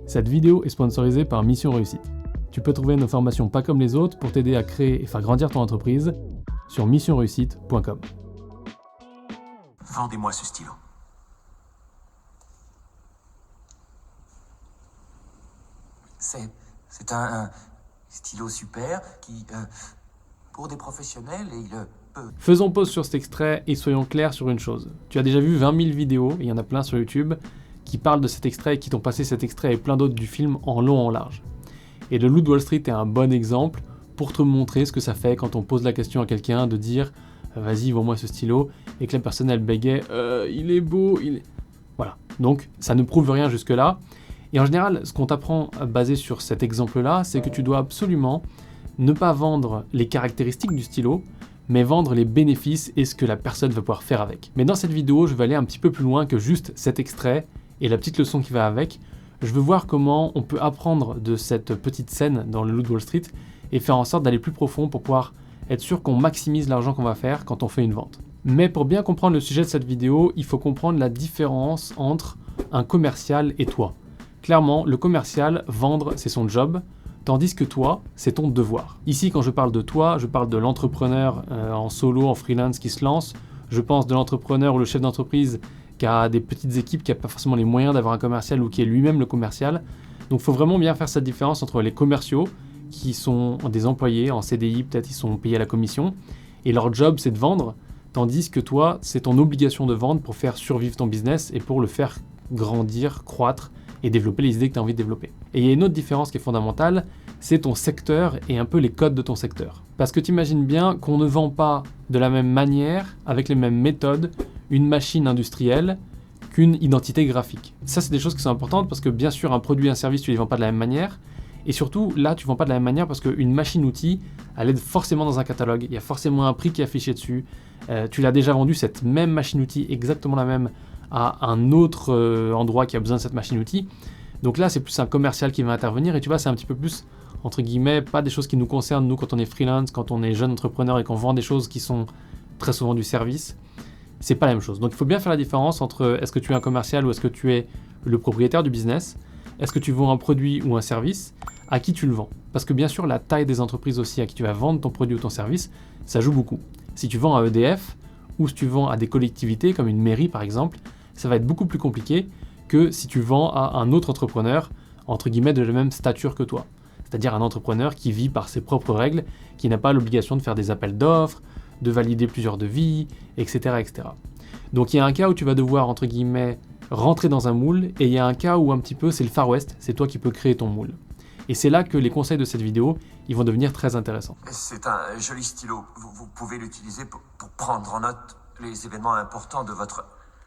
Cette vidéo est sponsorisée par Mission Réussite. Tu peux trouver nos formations pas comme les autres pour t'aider à créer et faire grandir ton entreprise sur missionreussite.com. Vendez-moi ce stylo. C'est un stylo super qui, pour des professionnels, il peut... Faisons pause sur cet extrait et soyons clairs sur une chose. Tu as déjà vu 20 000 vidéos, et il y en a plein sur YouTube, qui parlent de cet extrait et qui t'ont passé cet extrait et plein d'autres du film en long en large. Et le Loup de Wall Street est un bon exemple pour te montrer ce que ça fait quand on pose la question à quelqu'un de dire « Vas-y, vends-moi ce stylo » et que la personne elle bégaye « Il est beau, il est... » Voilà. Donc ça ne prouve rien jusque-là. Et en général, ce qu'on t'apprend basé sur cet exemple-là, c'est que tu dois absolument ne pas vendre les caractéristiques du stylo, mais vendre les bénéfices et ce que la personne va pouvoir faire avec. Mais dans cette vidéo, je vais aller un petit peu plus loin que juste cet extrait et la petite leçon qui va avec. Je veux voir comment on peut apprendre de cette petite scène dans le Loup de Wall Street et faire en sorte d'aller plus profond pour pouvoir être sûr qu'on maximise l'argent qu'on va faire quand on fait une vente. Mais pour bien comprendre le sujet de cette vidéo, il faut comprendre la différence entre un commercial et toi. Clairement, le commercial, vendre, c'est son job, tandis que toi, c'est ton devoir. Ici, quand je parle de toi, je parle de l'entrepreneur en solo, en freelance qui se lance. Je pense de l'entrepreneur ou le chef d'entreprise qui a des petites équipes, qui n'a pas forcément les moyens d'avoir un commercial ou qui est lui-même le commercial. Donc il faut vraiment bien faire cette différence entre les commerciaux, qui sont des employés en CDI, peut-être ils sont payés à la commission, et leur job c'est de vendre, tandis que toi, c'est ton obligation de vendre pour faire survivre ton business et pour le faire grandir, croître, et développer les idées que tu as envie de développer. Et il y a une autre différence qui est fondamentale, c'est ton secteur et un peu les codes de ton secteur. Parce que tu imagines bien qu'on ne vend pas de la même manière, avec les mêmes méthodes, une machine industrielle qu'une identité graphique. Ça, c'est des choses qui sont importantes parce que bien sûr, un produit et un service, tu ne les vends pas de la même manière. Et surtout, là, tu ne vends pas de la même manière parce qu'une machine-outil, elle est forcément dans un catalogue. Il y a forcément un prix qui est affiché dessus. Tu l'as déjà vendu, cette même machine-outil, exactement la même, à un autre endroit qui a besoin de cette machine-outil. Donc là, c'est plus un commercial qui va intervenir et tu vois, c'est un petit peu plus, entre guillemets, pas des choses qui nous concernent, nous, quand on est freelance, quand on est jeune entrepreneur et qu'on vend des choses qui sont très souvent du service. C'est pas la même chose. Donc il faut bien faire la différence entre est-ce que tu es un commercial ou est-ce que tu es le propriétaire du business, est-ce que tu vends un produit ou un service, à qui tu le vends. Parce que bien sûr, la taille des entreprises aussi à qui tu vas vendre ton produit ou ton service, ça joue beaucoup. Si tu vends à EDF ou si tu vends à des collectivités comme une mairie par exemple, ça va être beaucoup plus compliqué que si tu vends à un autre entrepreneur, entre guillemets, de la même stature que toi. C'est-à-dire un entrepreneur qui vit par ses propres règles, qui n'a pas l'obligation de faire des appels d'offres, de valider plusieurs devis, etc., etc. Donc il y a un cas où tu vas devoir, entre guillemets, rentrer dans un moule, et il y a un cas où un petit peu c'est le Far West, c'est toi qui peux créer ton moule. Et c'est là que les conseils de cette vidéo, ils vont devenir très intéressants. C'est un joli stylo. Vous pouvez l'utiliser pour prendre en note les événements importants de votre...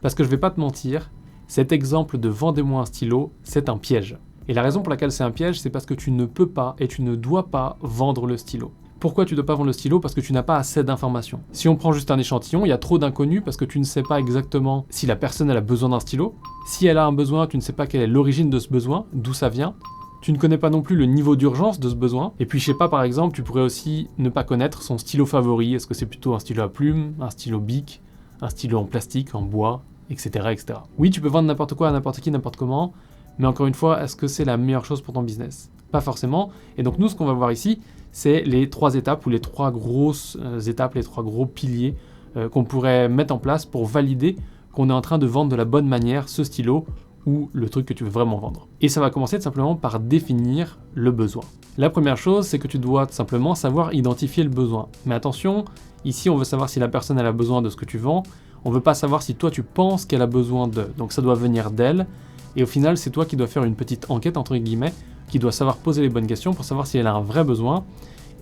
Parce que je vais pas te mentir, cet exemple de vendez-moi un stylo, c'est un piège. Et la raison pour laquelle c'est un piège, c'est parce que tu ne peux pas et tu ne dois pas vendre le stylo. Pourquoi tu ne dois pas vendre le stylo? Parce que tu n'as pas assez d'informations. Si on prend juste un échantillon, il y a trop d'inconnus parce que tu ne sais pas exactement si la personne elle a besoin d'un stylo. Si elle a un besoin, tu ne sais pas quelle est l'origine de ce besoin, d'où ça vient. Tu ne connais pas non plus le niveau d'urgence de ce besoin. Et puis je sais pas, par exemple, tu pourrais aussi ne pas connaître son stylo favori. Est-ce que c'est plutôt un stylo à plume, un stylo bic, un stylo en plastique, en bois, etc., etc. Oui, tu peux vendre n'importe quoi à n'importe qui, n'importe comment, mais encore une fois, est-ce que c'est la meilleure chose pour ton business? Pas forcément. Et donc nous, ce qu'on va voir ici, c'est les 3 étapes ou les 3 grosses étapes, les 3 gros piliers qu'on pourrait mettre en place pour valider qu'on est en train de vendre de la bonne manière ce stylo ou le truc que tu veux vraiment vendre. Et ça va commencer tout simplement par définir le besoin. La première chose, c'est que tu dois tout simplement savoir identifier le besoin. Mais attention, ici on veut savoir si la personne elle a besoin de ce que tu vends, on veut pas savoir si toi tu penses qu'elle a besoin de. Donc ça doit venir d'elle, et au final c'est toi qui dois faire une petite enquête entre guillemets, qui doit savoir poser les bonnes questions pour savoir si elle a un vrai besoin,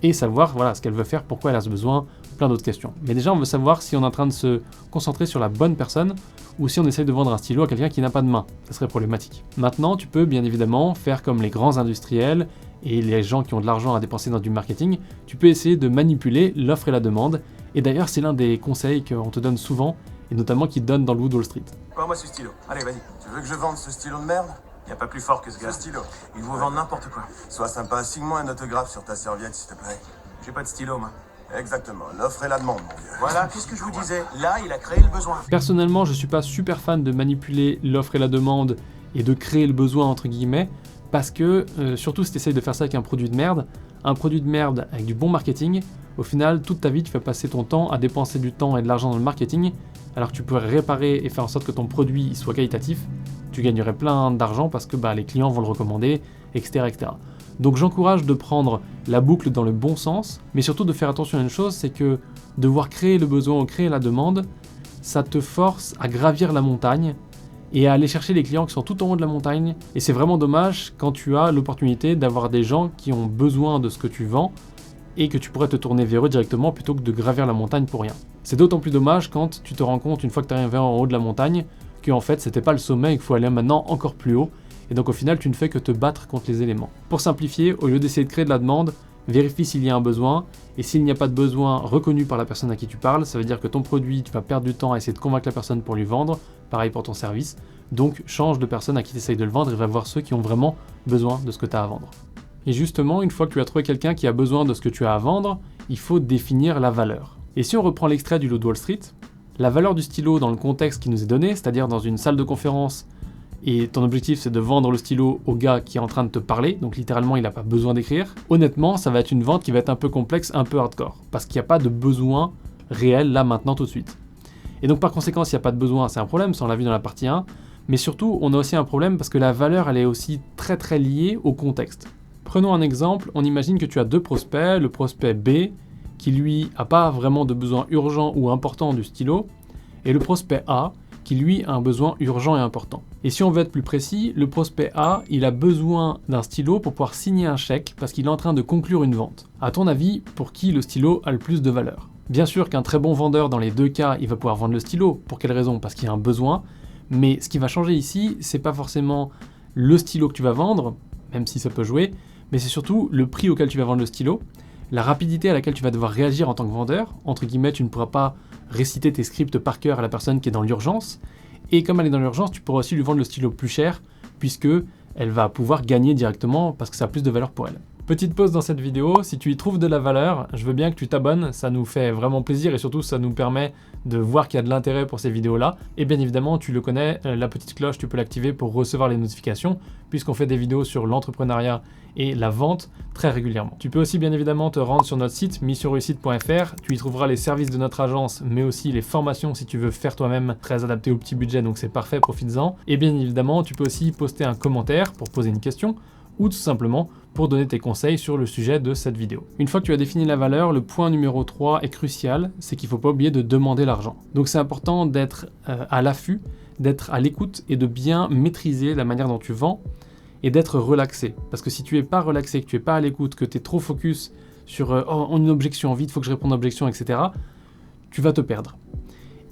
et savoir voilà, ce qu'elle veut faire, pourquoi elle a ce besoin, plein d'autres questions. Mais déjà on veut savoir si on est en train de se concentrer sur la bonne personne, ou si on essaye de vendre un stylo à quelqu'un qui n'a pas de main. Ça serait problématique. Maintenant, tu peux bien évidemment faire comme les grands industriels et les gens qui ont de l'argent à dépenser dans du marketing, tu peux essayer de manipuler l'offre et la demande. Et d'ailleurs, c'est l'un des conseils qu'on te donne souvent, et notamment qu'ils donnent dans le Loup de Wall Street. Prends-moi ce stylo. Allez, vas-y. Tu veux que je vende ce stylo de merde? Y a pas plus fort que ce gars. Ce stylo. Il vous vend n'importe quoi. Sois sympa, signe-moi un autographe sur ta serviette, s'il te plaît. J'ai pas de stylo, moi. Exactement, l'offre et la demande, mon vieux. Voilà, qu'est-ce que je vous disais? Là, il a créé le besoin. Personnellement, je suis pas super fan de manipuler l'offre et la demande et de créer le besoin, entre guillemets, Parce que, surtout si tu essayes de faire ça avec un produit de merde avec du bon marketing, au final, toute ta vie, tu vas passer ton temps à dépenser du temps et de l'argent dans le marketing, alors que tu pourrais réparer et faire en sorte que ton produit soit qualitatif. Tu gagnerais plein d'argent parce que les clients vont le recommander, etc. etc. Donc j'encourage de prendre la boucle dans le bon sens, mais surtout de faire attention à une chose, c'est que devoir créer le besoin ou créer la demande, ça te force à gravir la montagne et à aller chercher les clients qui sont tout en haut de la montagne. Et c'est vraiment dommage quand tu as l'opportunité d'avoir des gens qui ont besoin de ce que tu vends et que tu pourrais te tourner vers eux directement plutôt que de gravir la montagne pour rien. C'est d'autant plus dommage quand tu te rends compte une fois que tu es arrivé en haut de la montagne qu'en fait c'était pas le sommet et qu'il faut aller maintenant encore plus haut. Et donc au final tu ne fais que te battre contre les éléments. Pour simplifier, au lieu d'essayer de créer de la demande, vérifie s'il y a un besoin, et s'il n'y a pas de besoin reconnu par la personne à qui tu parles, ça veut dire que ton produit, tu vas perdre du temps à essayer de convaincre la personne pour lui vendre, pareil pour ton service, donc change de personne à qui tu essayes de le vendre et va voir ceux qui ont vraiment besoin de ce que tu as à vendre. Et justement, une fois que tu as trouvé quelqu'un qui a besoin de ce que tu as à vendre, il faut définir la valeur. Et si on reprend l'extrait du Loup de Wall Street, la valeur du stylo dans le contexte qui nous est donné, c'est-à-dire dans une salle de conférence, et ton objectif c'est de vendre le stylo au gars qui est en train de te parler, donc littéralement il n'a pas besoin d'écrire, honnêtement ça va être une vente qui va être un peu complexe, un peu hardcore, parce qu'il n'y a pas de besoin réel là maintenant tout de suite. Et donc par conséquent s'il n'y a pas de besoin c'est un problème, ça on l'a vu dans la partie 1, mais surtout on a aussi un problème parce que la valeur elle est aussi très très liée au contexte. Prenons un exemple, on imagine que tu as deux prospects, le prospect B qui lui a pas vraiment de besoin urgent ou important du stylo, et le prospect A qui lui a un besoin urgent et important. Et si on veut être plus précis, le prospect A, il a besoin d'un stylo pour pouvoir signer un chèque parce qu'il est en train de conclure une vente. À ton avis, pour qui le stylo a le plus de valeur? Bien sûr qu'un très bon vendeur dans les deux cas, il va pouvoir vendre le stylo. Pour quelle raison? Parce qu'il y a un besoin. Mais ce qui va changer ici, c'est pas forcément le stylo que tu vas vendre, même si ça peut jouer, mais c'est surtout le prix auquel tu vas vendre le stylo, la rapidité à laquelle tu vas devoir réagir en tant que vendeur. Entre guillemets, tu ne pourras pas réciter tes scripts par cœur à la personne qui est dans l'urgence, et comme elle est dans l'urgence, tu pourras aussi lui vendre le stylo plus cher, puisque elle va pouvoir gagner directement parce que ça a plus de valeur pour elle. Petite pause dans cette vidéo, si tu y trouves de la valeur, je veux bien que tu t'abonnes, ça nous fait vraiment plaisir et surtout ça nous permet de voir qu'il y a de l'intérêt pour ces vidéos-là. Et bien évidemment, tu le connais, la petite cloche, tu peux l'activer pour recevoir les notifications, puisqu'on fait des vidéos sur l'entrepreneuriat et la vente très régulièrement. Tu peux aussi bien évidemment te rendre sur notre site missionreussite.fr, tu y trouveras les services de notre agence, mais aussi les formations si tu veux faire toi-même, très adapté au petit budget, donc c'est parfait, profites-en. Et bien évidemment, tu peux aussi poster un commentaire pour poser une question, ou tout simplement pour donner tes conseils sur le sujet de cette vidéo. Une fois que tu as défini la valeur, le point numéro 3 est crucial, c'est qu'il ne faut pas oublier de demander l'argent. Donc c'est important d'être à l'affût, d'être à l'écoute et de bien maîtriser la manière dont tu vends et d'être relaxé. Parce que si tu n'es pas relaxé, que tu n'es pas à l'écoute, que tu es trop focus sur une objection, vite, il faut que je réponde à l'objection, etc., tu vas te perdre.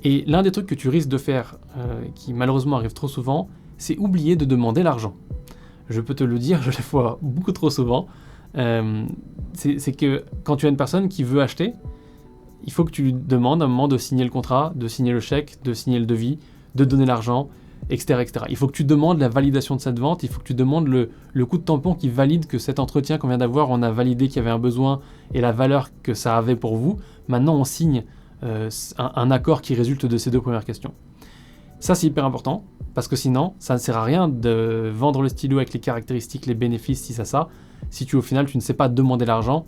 Et l'un des trucs que tu risques de faire, qui malheureusement arrive trop souvent, c'est oublier de demander l'argent. Je peux te le dire, je le vois beaucoup trop souvent, c'est que quand tu as une personne qui veut acheter, il faut que tu lui demandes à un moment de signer le contrat, de signer le chèque, de signer le devis, de donner l'argent, etc., etc. Il faut que tu demandes la validation de cette vente, il faut que tu demandes le coup de tampon qui valide que cet entretien qu'on vient d'avoir, on a validé qu'il y avait un besoin et la valeur que ça avait pour vous. Maintenant, on signe un accord qui résulte de ces deux premières questions. Ça, c'est hyper important, parce que sinon, ça ne sert à rien de vendre le stylo avec les caractéristiques, les bénéfices, si au final, tu ne sais pas demander l'argent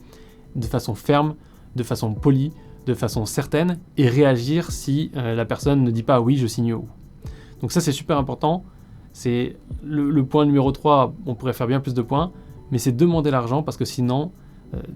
de façon ferme, de façon polie, de façon certaine, et réagir si la personne ne dit pas « oui, je signe » ou. Donc ça, c'est super important. C'est le point numéro 3, on pourrait faire bien plus de points, mais c'est demander l'argent, parce que sinon,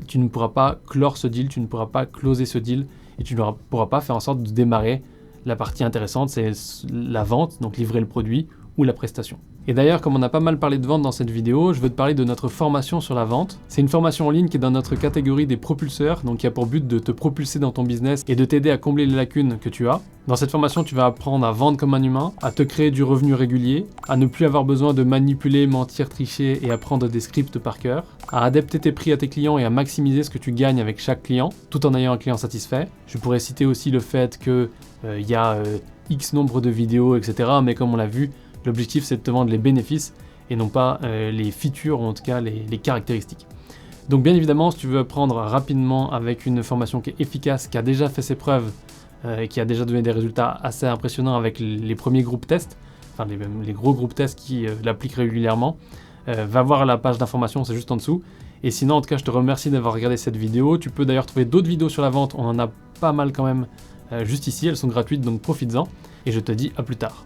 tu ne pourras pas clore ce deal, tu ne pourras pas closer ce deal, et tu ne pourras pas faire en sorte de démarrer. La partie intéressante, c'est la vente, donc livrer le produit ou la prestation. Et d'ailleurs, comme on a pas mal parlé de vente dans cette vidéo, je veux te parler de notre formation sur la vente. C'est une formation en ligne qui est dans notre catégorie des propulseurs, donc qui a pour but de te propulser dans ton business et de t'aider à combler les lacunes que tu as. Dans cette formation, tu vas apprendre à vendre comme un humain, à te créer du revenu régulier, à ne plus avoir besoin de manipuler, mentir, tricher et apprendre des scripts par cœur, à adapter tes prix à tes clients et à maximiser ce que tu gagnes avec chaque client, tout en ayant un client satisfait. Je pourrais citer aussi le fait que y a X nombre de vidéos, etc. Mais comme on l'a vu, l'objectif c'est de te vendre les bénéfices et non pas les features, ou en tout cas les caractéristiques. Donc bien évidemment, si tu veux apprendre rapidement avec une formation qui est efficace, qui a déjà fait ses preuves et qui a déjà donné des résultats assez impressionnants avec les premiers groupes tests, enfin les gros groupes tests qui l'appliquent régulièrement, va voir la page d'information, c'est juste en dessous. Et sinon, en tout cas, je te remercie d'avoir regardé cette vidéo. Tu peux d'ailleurs trouver d'autres vidéos sur la vente, on en a pas mal quand même juste ici, elles sont gratuites, donc profites-en. Et je te dis à plus tard.